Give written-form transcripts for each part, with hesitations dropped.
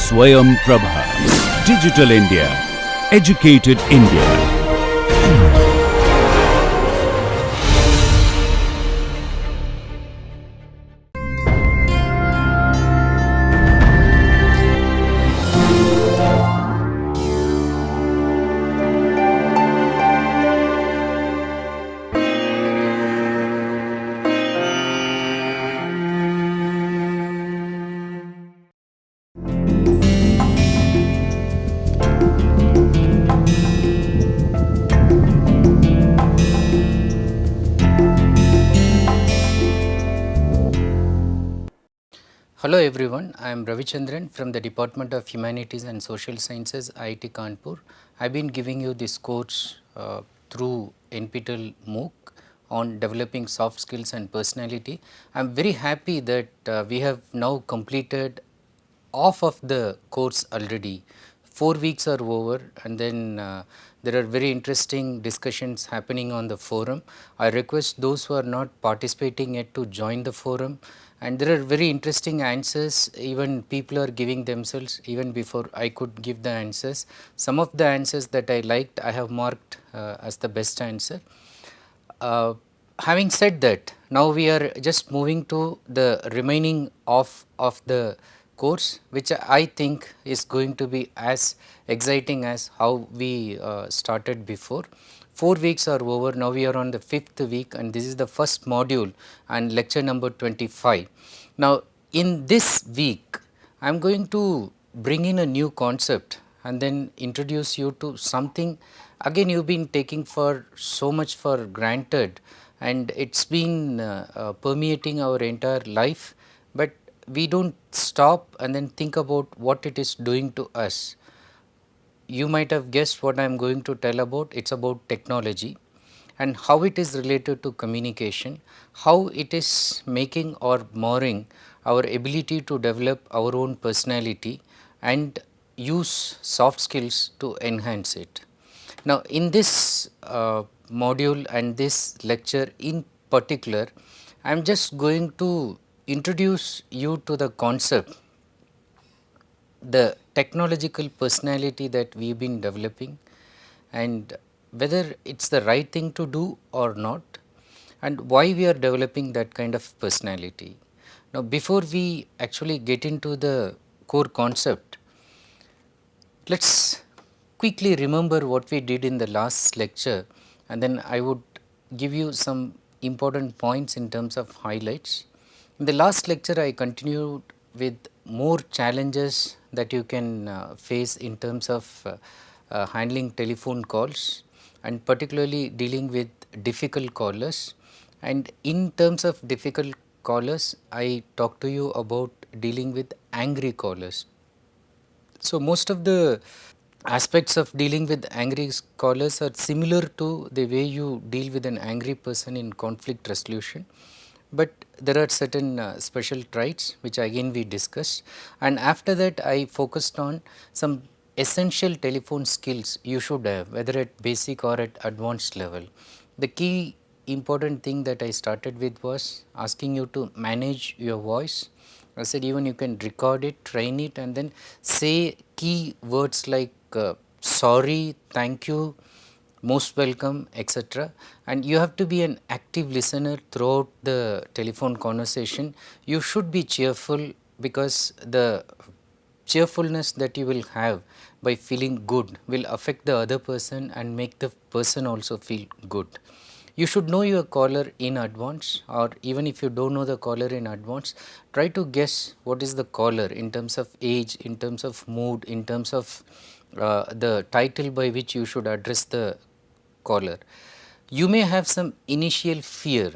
Swayam Prabha. Digital India. Educated India. Hello everyone, I am Ravichandran from the Department of Humanities and Social Sciences, IIT Kanpur. I have been giving you this course through NPTEL MOOC on developing soft skills and personality. I am very happy that we have now completed half of the course already. 4 weeks are over, and then there are very interesting discussions happening on the forum. I request those who are not participating yet to join the forum, and there are very interesting answers. Even people are giving themselves even before I could give the answers. Some of the answers that I liked, I have marked as the best answer. Having said that, now we are just moving to the remaining of the course, which I think is going to be as exciting as how we started before. 4 weeks are over, now we are on the 5th week, and this is the first module and lecture number 25. Now in this week I am going to bring in a new concept and then introduce you to something again you've been taking for so much for granted, and it's been permeating our entire life, but we don't stop and then think about what it is doing to us. You might have guessed what I am going to tell about. It's about technology and how it is related to communication, how it is making or marring our ability to develop our own personality and use soft skills to enhance it. Now in this module and this lecture in particular, I am just going to introduce you to the concept, the technological personality that we have been developing, and whether it's the right thing to do or not, and why we are developing that kind of personality. Now before we actually get into the core concept, let's quickly remember what we did in the last lecture, and then I would give you some important points in terms of highlights. In the last lecture I continued with more challenges that you can face in terms of handling telephone calls, and particularly dealing with difficult callers. And in terms of difficult callers, I talked to you about dealing with angry callers. So most of the aspects of dealing with angry callers are similar to the way you deal with an angry person in conflict resolution, but there are certain special traits which again we discussed, and after that I focused on some essential telephone skills you should have, whether at basic or at advanced level. The key important thing that I started with was asking you to manage your voice. I said even you can record it, train it, and then say key words like sorry, thank you, most welcome, etc. And you have to be an active listener throughout the telephone conversation. You should be cheerful, because the cheerfulness that you will have by feeling good will affect the other person and make the person also feel good. You should know your caller in advance, or even if you don't know the caller in advance, try to guess what is the caller in terms of age, in terms of mood, in terms of the title by which you should address the caller. You may have some initial fear,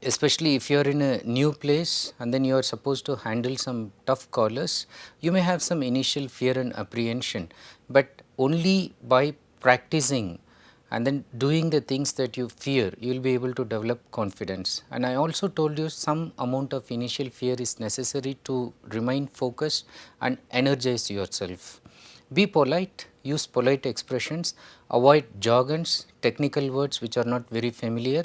especially if you are in a new place and then you are supposed to handle some tough callers. You may have some initial fear and apprehension, but only by practicing and then doing the things that you fear, you will be able to develop confidence. And I also told you some amount of initial fear is necessary to remain focused and energize yourself. Be polite, use polite expressions, avoid jargons, technical words which are not very familiar.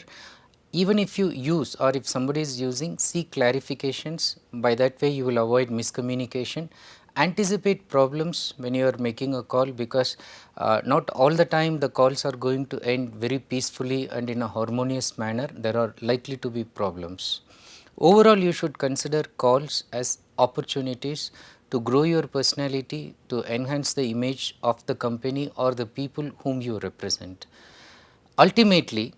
Even if you use, or if somebody is using, seek clarifications. By that way you will avoid miscommunication. anticipate problems when you are making a call, because not all the time the calls are going to end very peacefully and in a harmonious manner. There are likely to be problems. Overall, you should consider calls as opportunities to grow your personality, to enhance the image of the company or the people whom you represent. Ultimately,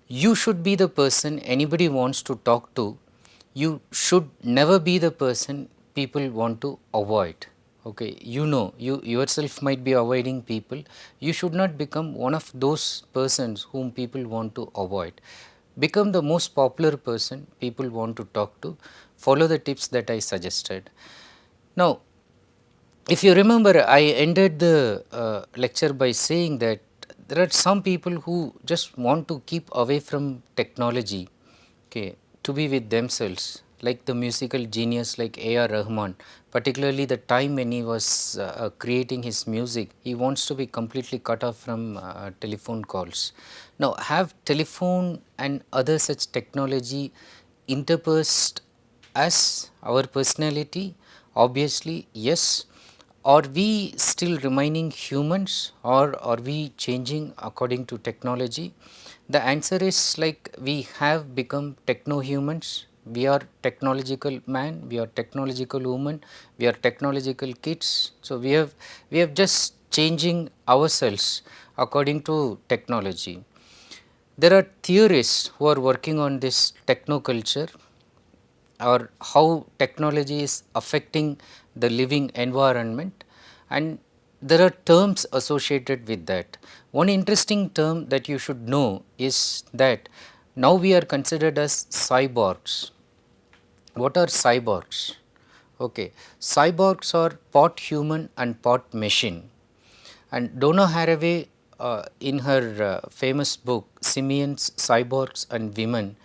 you should be the person anybody wants to talk to. You should never be the person people want to avoid. Okay, you know, you yourself might be avoiding people. You should not become one of those persons whom people want to avoid. Become the most popular person people want to talk to. Follow the tips that I suggested. Now, if you remember, I ended the lecture by saying that there are some people who just want to keep away from technology, okay, to be with themselves, like the musical genius like A.R. Rahman. Particularly the time when he was creating his music, he wants to be completely cut off from telephone calls. Now, have telephone and other such technology interspersed as our personality? Obviously, yes. Are we still remaining humans, or are we changing according to technology? The answer is like we have become techno humans. We are technological man, we are technological woman, we are technological kids. So we have just changing ourselves according to technology. There are theorists who are working on this techno culture, or how technology is affecting the living environment, and there are terms associated with that. One interesting term that you should know is that now we are considered as cyborgs. What are cyborgs? Okay, cyborgs are part human and part machine. And Donna Haraway, in her famous book Simians, Cyborgs and Women,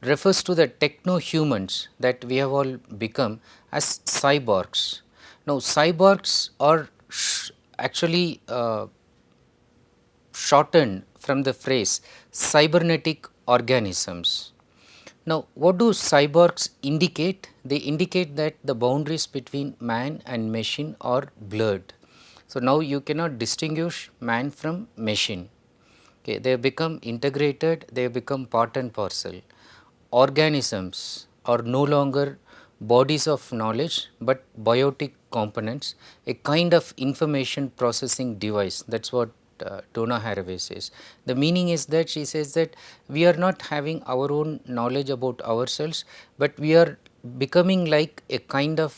refers to the techno humans that we have all become as cyborgs. Now, cyborgs are actually shortened from the phrase cybernetic organisms. Now, what do cyborgs indicate? They indicate that the boundaries between man and machine are blurred. So, now you cannot distinguish man from machine. Okay, they have become integrated, they have become part and parcel. Organisms are no longer bodies of knowledge, but biotic components, a kind of information processing device. That is what Donna Haraway says. The meaning is that she says that we are not having our own knowledge about ourselves, but we are becoming like a kind of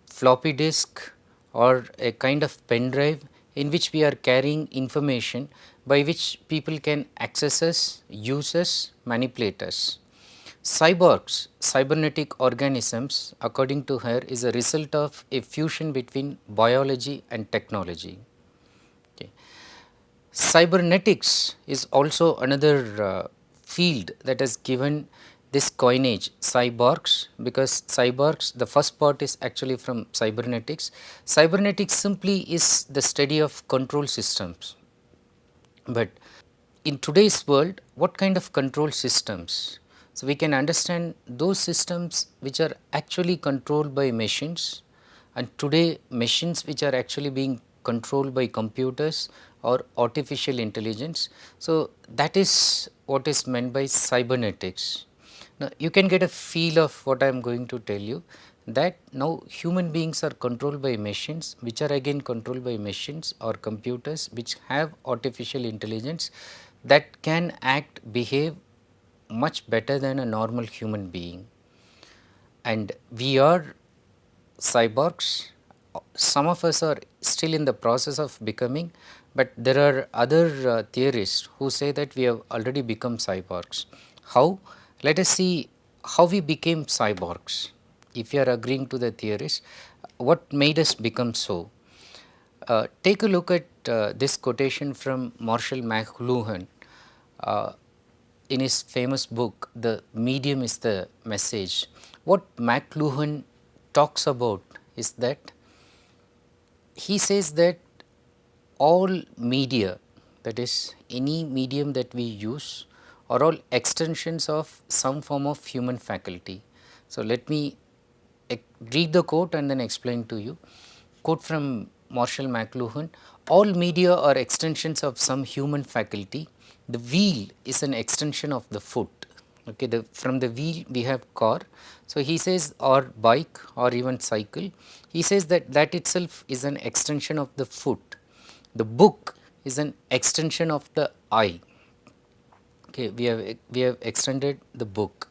floppy disk or a kind of pen drive in which we are carrying information by which people can access us, use us, manipulate us. Cyborgs, cybernetic organisms, according to her, is a result of a fusion between biology and technology. Okay. Cybernetics is also another field that has given this coinage cyborgs, because cyborgs, the first part is actually from cybernetics. Cybernetics simply is the study of control systems. But in today's world, what kind of control systems? So, we can understand those systems which are actually controlled by machines, and today machines which are actually being controlled by computers or artificial intelligence. So, that is what is meant by cybernetics. Now, you can get a feel of what I am going to tell you, that now human beings are controlled by machines, which are again controlled by machines or computers which have artificial intelligence that can act, behave much better than a normal human being. And we are cyborgs. Some of us are still in the process of becoming, but there are other theorists who say that we have already become cyborgs. How? Let us see how we became cyborgs. If you are agreeing to the theorists, what made us become so? Take a look at this quotation from Marshall McLuhan in his famous book, The Medium is the Message. What McLuhan talks about is that he says that all media, that is any medium that we use, are all extensions of some form of human faculty. So, let me read the quote and then explain to you. Quote from Marshall McLuhan: all media are extensions of some human faculty. The wheel is an extension of the foot. Okay, from the wheel we have car. So he says, or bike or even cycle. He says that that itself is an extension of the foot. The book is an extension of the eye. Okay, we have extended the book.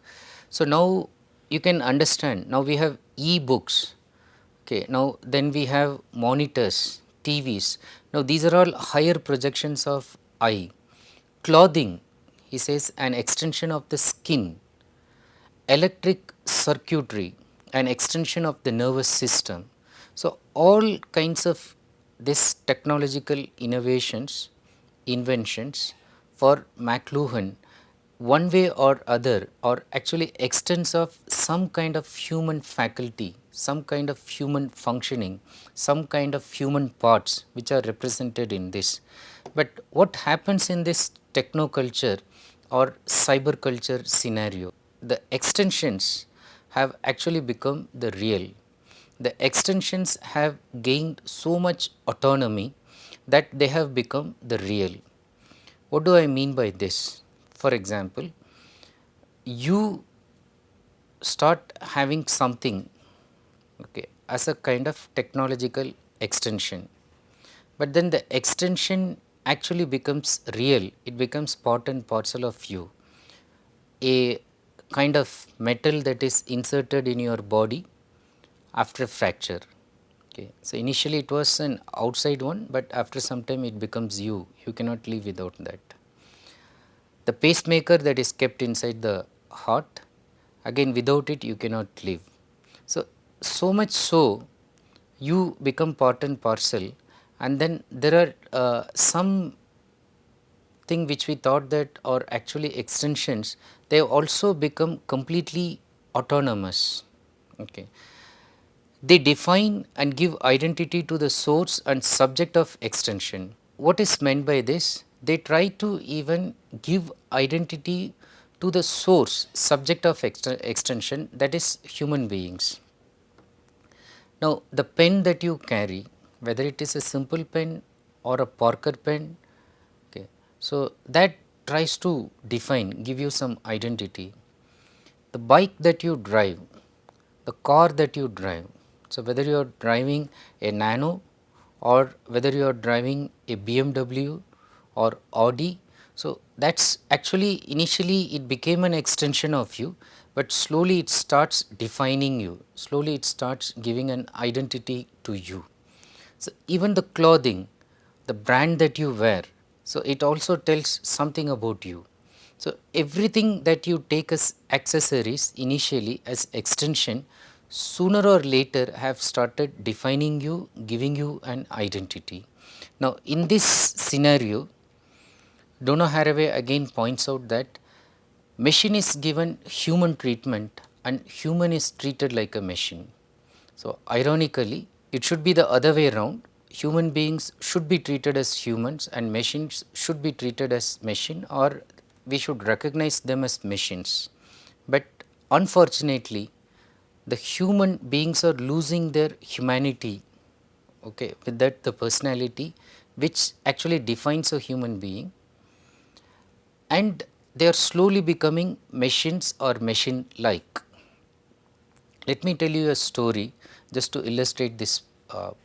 So now you can understand. Now we have e-books. Okay, now then we have monitors, TVs. Now these are all higher projections of eye. Clothing, he says, an extension of the skin. Electric circuitry, an extension of the nervous system. So all kinds of this technological innovations, inventions for McLuhan, one way or other, are actually extents of some kind of human faculty, some kind of human functioning, some kind of human parts which are represented in this. But what happens in this technoculture or cyber culture scenario? The extensions have actually become the real. The extensions have gained so much autonomy that they have become the real. What do I mean by this? For example, you start having something, okay, as a kind of technological extension, but then the extension actually becomes real, it becomes part and parcel of you. A kind of metal that is inserted in your body after fracture. Okay. So initially it was an outside one, but after some time it becomes you. You cannot live without that. The pacemaker that is kept inside the heart, again without it you cannot live. So, so much so you become part and parcel, and then there are some thing which we thought that are actually extensions, they have also become completely autonomous. Okay. They define and give identity to the source and subject of extension. What is meant by this? They try to even give identity to the source, subject of extension, that is human beings. Now, the pen that you carry, whether it is a simple pen or a Parker pen, okay, so that tries to define, give you some identity. The bike that you drive, the car that you drive, so whether you are driving a Nano or whether you are driving a BMW or Audi, so that is actually initially it became an extension of you, but slowly it starts defining you, slowly it starts giving an identity to you. So even the clothing, the brand that you wear, so it also tells something about you. So everything that you take as accessories initially as extension, sooner or later have started defining you, giving you an identity. Now in this scenario, Donna Haraway again points out that machine is given human treatment and human is treated like a machine. So ironically, it should be the other way around. Human beings should be treated as humans and machines should be treated as machine, or we should recognize them as machines. But unfortunately, the human beings are losing their humanity, okay, with that the personality which actually defines a human being, and they are slowly becoming machines or machine like. Let me tell you a story just to illustrate this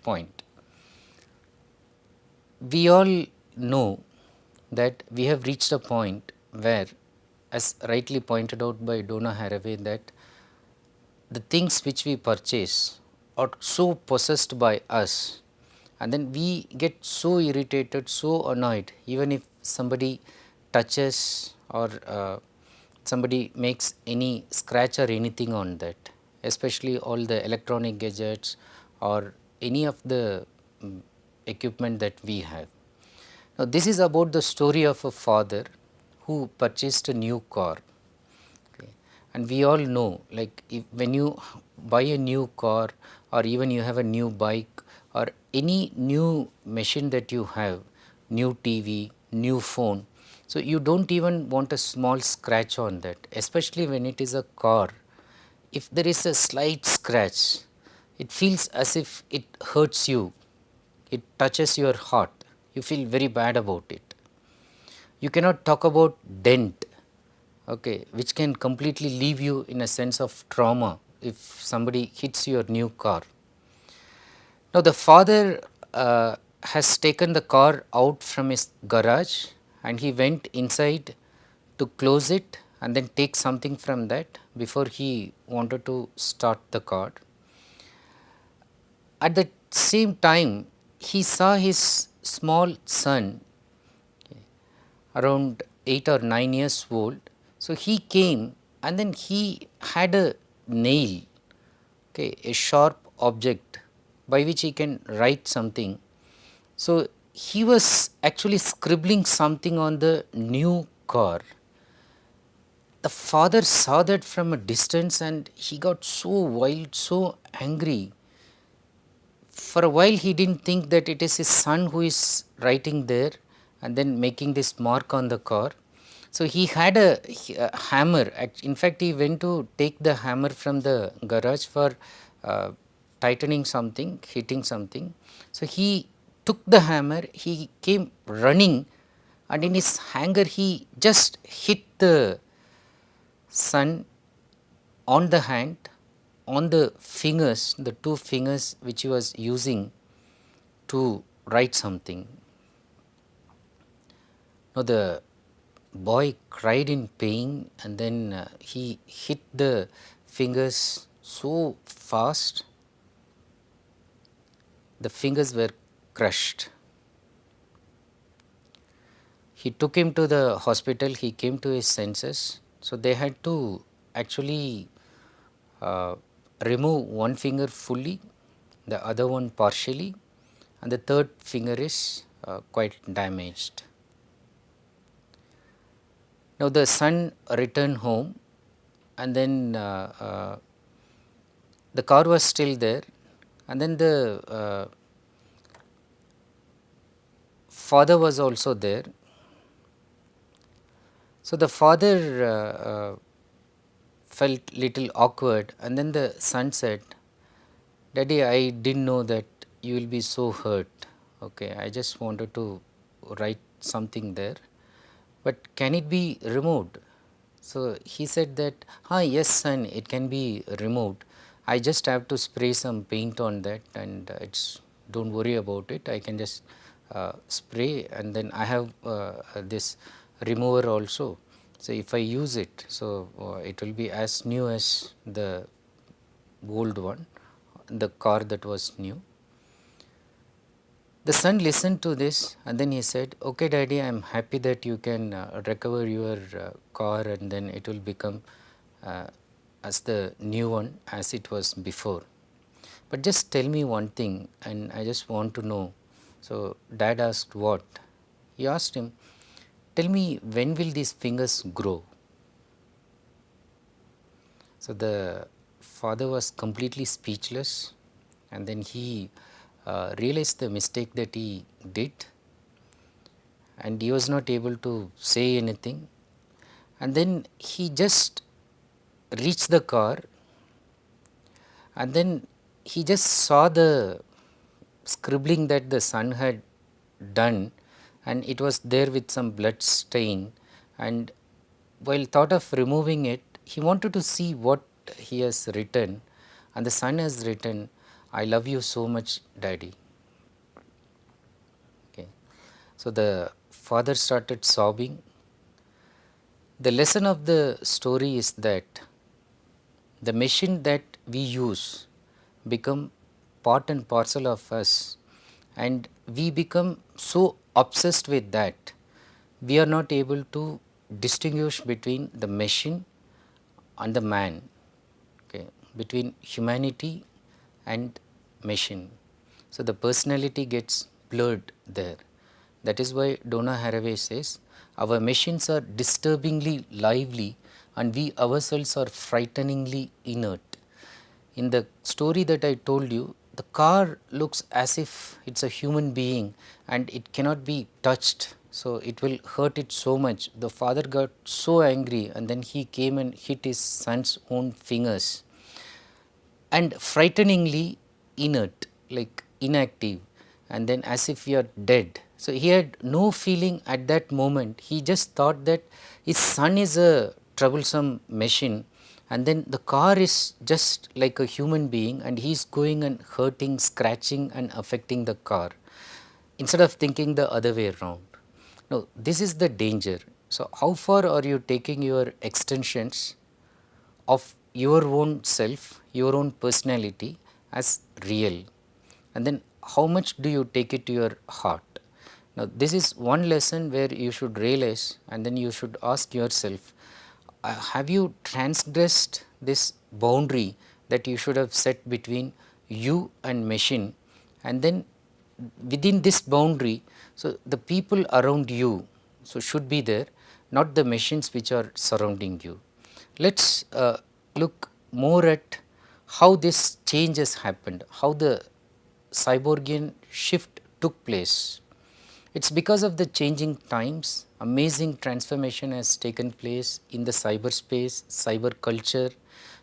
point. We all know that we have reached a point where, as rightly pointed out by Donna Haraway, that the things which we purchase are so possessed by us, and then we get so irritated, so annoyed, even if somebody touches or somebody makes any scratch or anything on that, especially all the electronic gadgets or any of the equipment that we have. Now this is about the story of a father who purchased a new car. And we all know, like, if when you buy a new car or even you have a new bike or any new machine that you have, new TV, new phone, so you don't even want a small scratch on that, especially when it is a car. if there is a slight scratch, it feels as if it hurts you, it touches your heart, you feel very bad about it. You cannot talk about dent, okay, which can completely leave you in a sense of trauma if somebody hits your new car. Now, the father has taken the car out from his garage and he went inside to close it and then take something from that before he wanted to start the car. At the same time, he saw his small son around 8 or 9 years old. So, he came and then he had a nail, okay, a sharp object by which he can write something. So, he was actually scribbling something on the new car. The father saw that from a distance and he got so wild, so angry. For a while he didn't think that it is his son who is writing there and then making this mark on the car. So, he had a hammer. In fact, he went to take the hammer from the garage for tightening something, hitting something. So, he took the hammer, he came running, and in his anger he just hit the son on the hand, on the fingers, the two fingers which he was using to write something. Now, the boy cried in pain and then he hit the fingers so fast, the fingers were crushed. He took him to the hospital, he came to his senses. So, they had to actually remove one finger fully, the other one partially, and the third finger is quite damaged. Now, the son returned home and then the car was still there and then the father was also there. So, the father felt little awkward and then the son said, "Daddy, I didn't know that you will be so hurt, okay, I just wanted to write something there, but can it be removed?" So, he said that, yes son, it can be removed, I just have to spray some paint on that and it's, don't worry about it, I can just spray and then I have this remover also. So, if I use it, so it will be as new as the old one, the car that was new. The son listened to this and then he said, "Okay daddy, I am happy that you can recover your car and then it will become as the new one as it was before. But just tell me one thing and I just want to know." So, dad asked what? He asked him, "Tell me, when will these fingers grow?" So, the father was completely speechless and then he realized the mistake that he did and he was not able to say anything, and then he just reached the car and then he just saw the scribbling that the son had done and it was there with some blood stain, and while thought of removing it, he wanted to see what he has written, and the son has written, "I love you so much daddy." Okay. So, the father started sobbing. The lesson of the story is that the machine that we use become part and parcel of us and we become so obsessed with that, we are not able to distinguish between the machine and the man, okay, between humanity and machine. So, the personality gets blurred there. That is why Donna Haraway says, "Our machines are disturbingly lively and we ourselves are frighteningly inert." In the story that I told you, the car looks as if it is a human being and it cannot be touched. So, it will hurt it so much. The father got so angry and then he came and hit his son's own fingers. and frighteningly inert, like inactive, and then as if you are dead. So, he had no feeling at that moment. He just thought that his son is a troublesome machine, and then the car is just like a human being, and he is going and hurting, scratching and affecting the car, instead of thinking the other way around. Now, this is the danger. So, how far are you taking your extensions of your own self, your own personality as real, and then how much do you take it to your heart? Now, this is one lesson where you should realize, and then you should ask yourself, have you transgressed this boundary that you should have set between you and machine, and then within this boundary, so the people around you so should be there, not the machines which are surrounding you. Let us look more at how this change has happened, how the cyborgian shift took place. It is because of the changing times, amazing transformation has taken place in the cyberspace, cyber culture.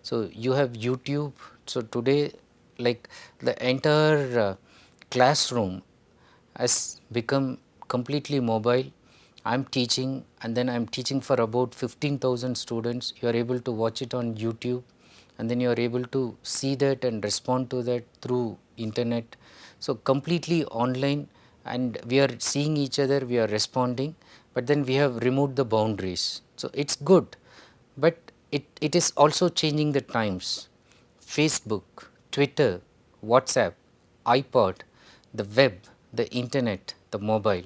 So, you have YouTube. So, today like the entire classroom has become completely mobile. I am teaching, and then I am teaching for about 15,000 students. You are able to watch it on YouTube, and then you are able to see that and respond to that through internet. So, completely online, and we are seeing each other, we are responding, but then we have removed the boundaries. So, it is good, but it is also changing the times. Facebook, Twitter, WhatsApp, iPod, the web, the internet, the mobile.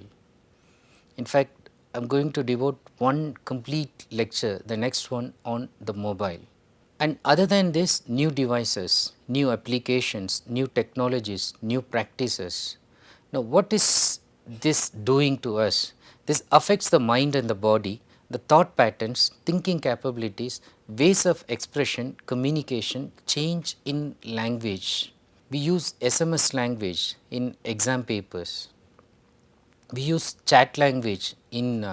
In fact, I am going to devote one complete lecture, the next one on the mobile. And other than this, new devices, new applications, new technologies, new practices. Now, what is this doing to us? This affects the mind and the body, the thought patterns, thinking capabilities, ways of expression, communication, change in language. We use SMS language in exam papers. We use chat language in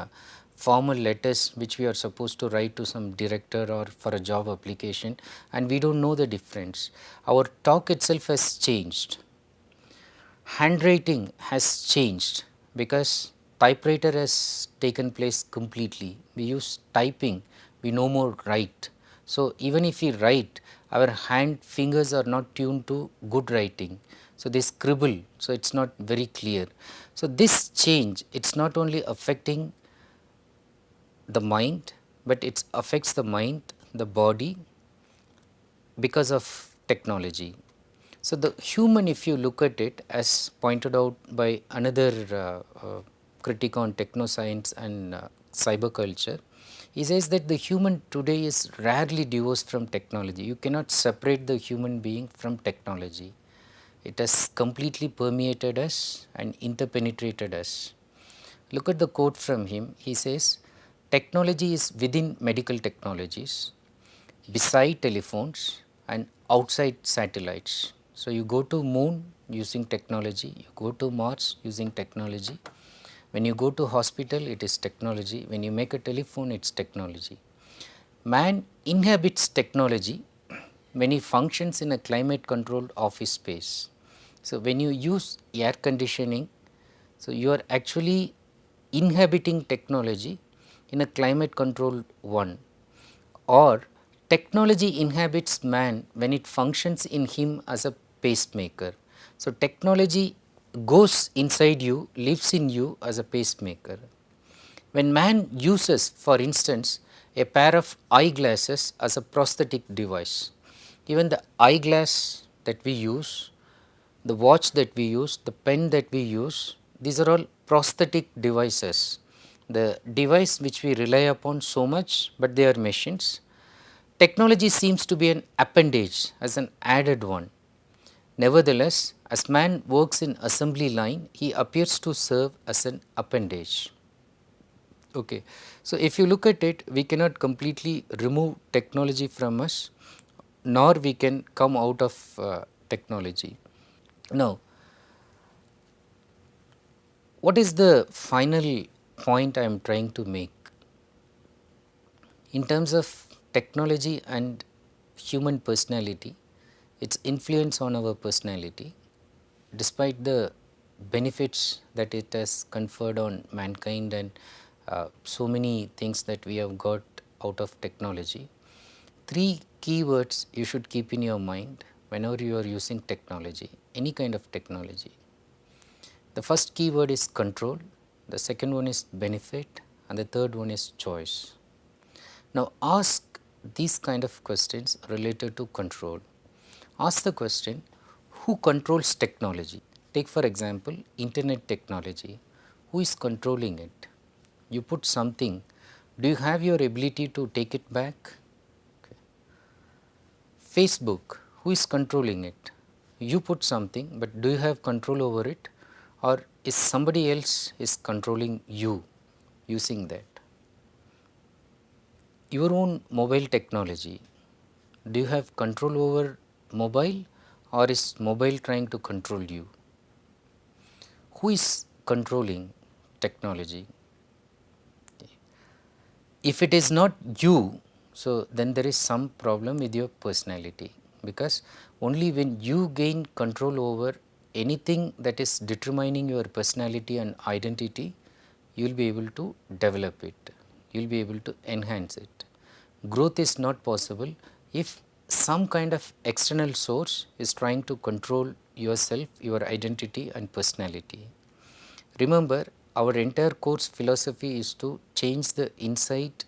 formal letters which we are supposed to write to some director or for a job application, and we do not know the difference. Our talk itself has changed. Handwriting has changed because typewriter has taken place completely. We use typing, we no more write. So, even if we write, our hand fingers are not tuned to good writing. So, they scribble, so it is not very clear. So, this change, it is not only affecting the mind, but it affects the mind, the body because of technology. So, the human, if you look at it, as pointed out by another critic on technoscience and cyber culture, he says that the human today is rarely divorced from technology. You cannot separate the human being from technology. It has completely permeated us and interpenetrated us. Look at the quote from him. He says, technology is within medical technologies, beside telephones and outside satellites. So, you go to moon using technology, you go to Mars using technology. When you go to hospital, it is technology. When you make a telephone, it is technology. Man inhabits technology when he functions in a climate controlled office space. So, when you use air conditioning, so you are actually inhabiting technology in a climate controlled one, or technology inhabits man when it functions in him as a pacemaker. So, technology goes inside you, lives in you as a pacemaker. When man uses, for instance, a pair of eyeglasses as a prosthetic device, even the eyeglass that we use, the watch that we use, the pen that we use, these are all prosthetic devices. The device which we rely upon so much, but they are machines. Technology seems to be an appendage, as an added one. Nevertheless, as man works in assembly line, he appears to serve as an appendage. Okay. So, if you look at it, we cannot completely remove technology from us, nor we can come out of technology. Now, what is the final point I am trying to make? In terms of technology and human personality, its influence on our personality, despite the benefits that it has conferred on mankind and so many things that we have got out of technology. Three keywords you should keep in your mind whenever you are using technology, any kind of technology. The first keyword is control, the second one is benefit, and the third one is choice. Now ask these kind of questions related to control. Ask the question, who controls technology? Take for example internet technology. Who is controlling it? You put something, do you have your ability to take it back? Okay. Facebook, who is controlling it? You put something, but do you have control over it, or is somebody else is controlling you using that? Your own mobile technology, do you have control over mobile, or is mobile trying to control you? Who is controlling technology? If it is not you, so then there is some problem with your personality, because only when you gain control over anything that is determining your personality and identity, you will be able to develop it, you will be able to enhance it. Growth is not possible if some kind of external source is trying to control yourself, your identity and personality. Remember, our entire course philosophy is to change the inside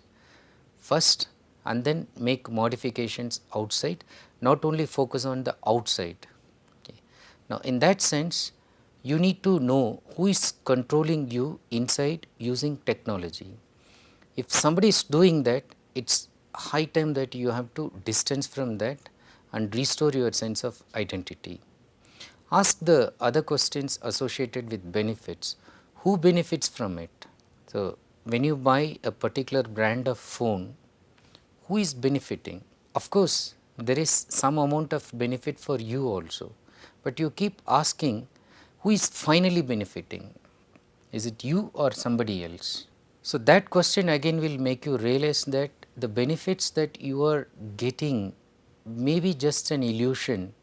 first and then make modifications outside, not only focus on the outside. Okay. Now, in that sense, you need to know who is controlling you inside using technology. If somebody is doing that, it's high time that you have to distance from that and restore your sense of identity. Ask the other questions associated with benefits. Who benefits from it? So, when you buy a particular brand of phone, who is benefiting? Of course, there is some amount of benefit for you also, but you keep asking who is finally benefiting? Is it you or somebody else? So, that question again will make you realize that the benefits that you are getting may be just an illusion,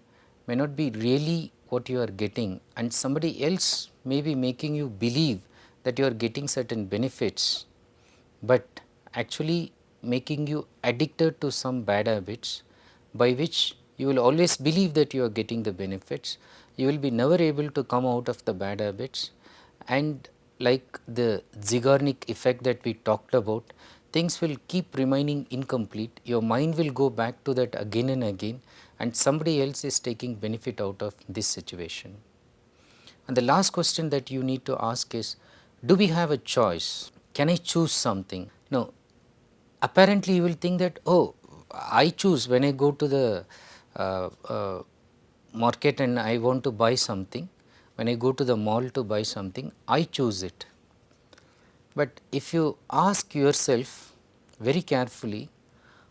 may not be really what you are getting, and somebody else may be making you believe that you are getting certain benefits, but actually making you addicted to some bad habits, by which you will always believe that you are getting the benefits, you will be never able to come out of the bad habits, and like the Zeigarnik effect that we talked about, things will keep remaining incomplete, your mind will go back to that again and again, and somebody else is taking benefit out of this situation. And the last question that you need to ask is, do we have a choice? Can I choose something? No, apparently you will think that, oh, I choose when I go to the market and I want to buy something, when I go to the mall to buy something, I choose it. But if you ask yourself very carefully,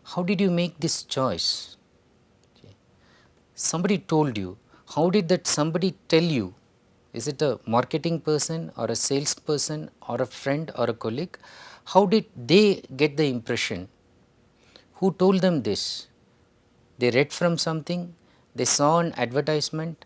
how did you make this choice? Okay. Somebody told you. How did that somebody tell you? Is it a marketing person or a salesperson or a friend or a colleague? How did they get the impression? Who told them this? They read from something, they saw an advertisement,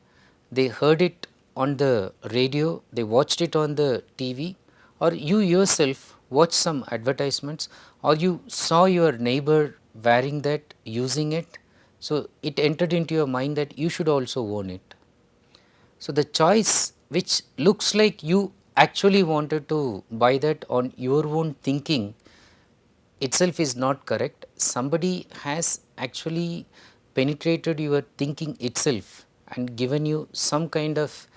they heard it on the radio, they watched it on the TV, or you yourself watched some advertisements, or you saw your neighbor wearing that, using it, so it entered into your mind that you should also own it. So, the choice which looks like you actually wanted to buy that on your own thinking itself is not correct. Somebody has actually penetrated your thinking itself and given you some kind of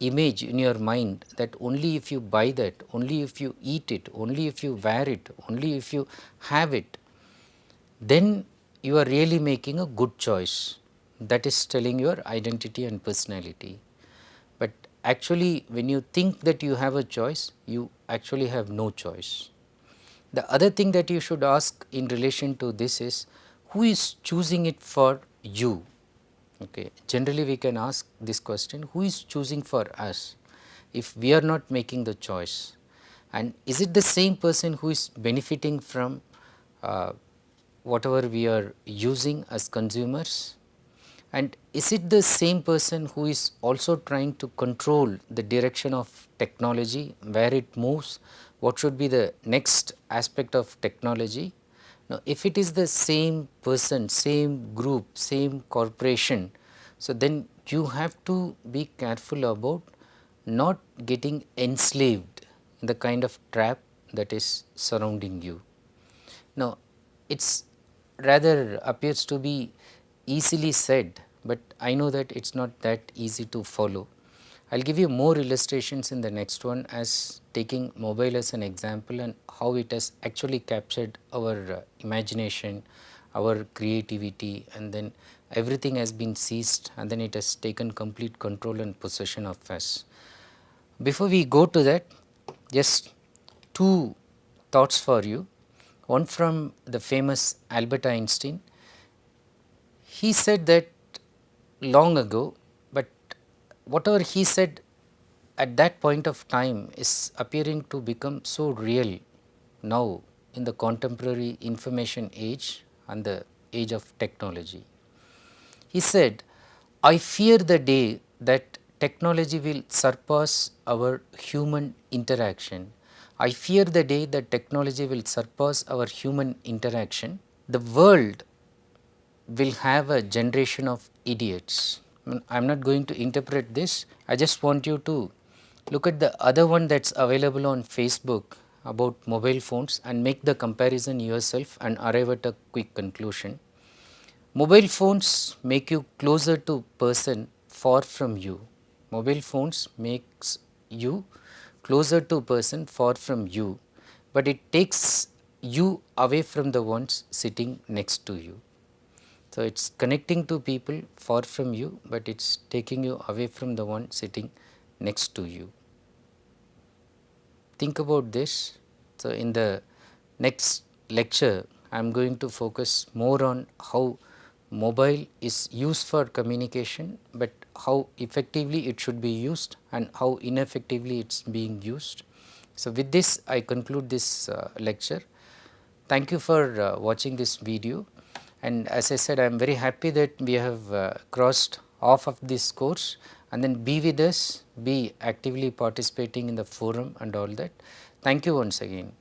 image in your mind that only if you buy that, only if you eat it, only if you wear it, only if you have it, then you are really making a good choice. That is telling your identity and personality. But actually when you think that you have a choice, you actually have no choice. The other thing that you should ask in relation to this is, who is choosing it for you? Okay. Generally we can ask this question, who is choosing for us if we are not making the choice, and is it the same person who is benefiting from whatever we are using as consumers? And is it the same person who is also trying to control the direction of technology, where it moves, what should be the next aspect of technology? Now, if it is the same person, same group, same corporation, so then you have to be careful about not getting enslaved in the kind of trap that is surrounding you. Now, it's rather appears to be easily said, but I know that it's not that easy to follow. I'll give you more illustrations in the next one, as taking mobile as an example and how it has actually captured our imagination, our creativity, and then everything has been seized, and then it has taken complete control and possession of us. Before we go to that, just two thoughts for you. One from the famous Albert Einstein. He said that long ago, but whatever he said at that point of time is appearing to become so real now in the contemporary information age and the age of technology. He said, I fear the day that technology will surpass our human interaction. I fear the day that technology will surpass our human interaction. The world will have a generation of idiots. I am not going to interpret this. I just want you to look at the other one that's available on Facebook about mobile phones and make the comparison yourself and arrive at a quick conclusion. Mobile phones make you closer to person far from you. Mobile phones makes you closer to person far from you, but it takes you away from the ones sitting next to you. So, it is connecting to people far from you, but it is taking you away from the one sitting next to you. Think about this. So, in the next lecture, I am going to focus more on how mobile is used for communication, but how effectively it should be used and how ineffectively it is being used. So, with this I conclude this lecture. Thank you for watching this video, and as I said, I am very happy that we have crossed off of this course, and then be with us, be actively participating in the forum and all that. Thank you once again.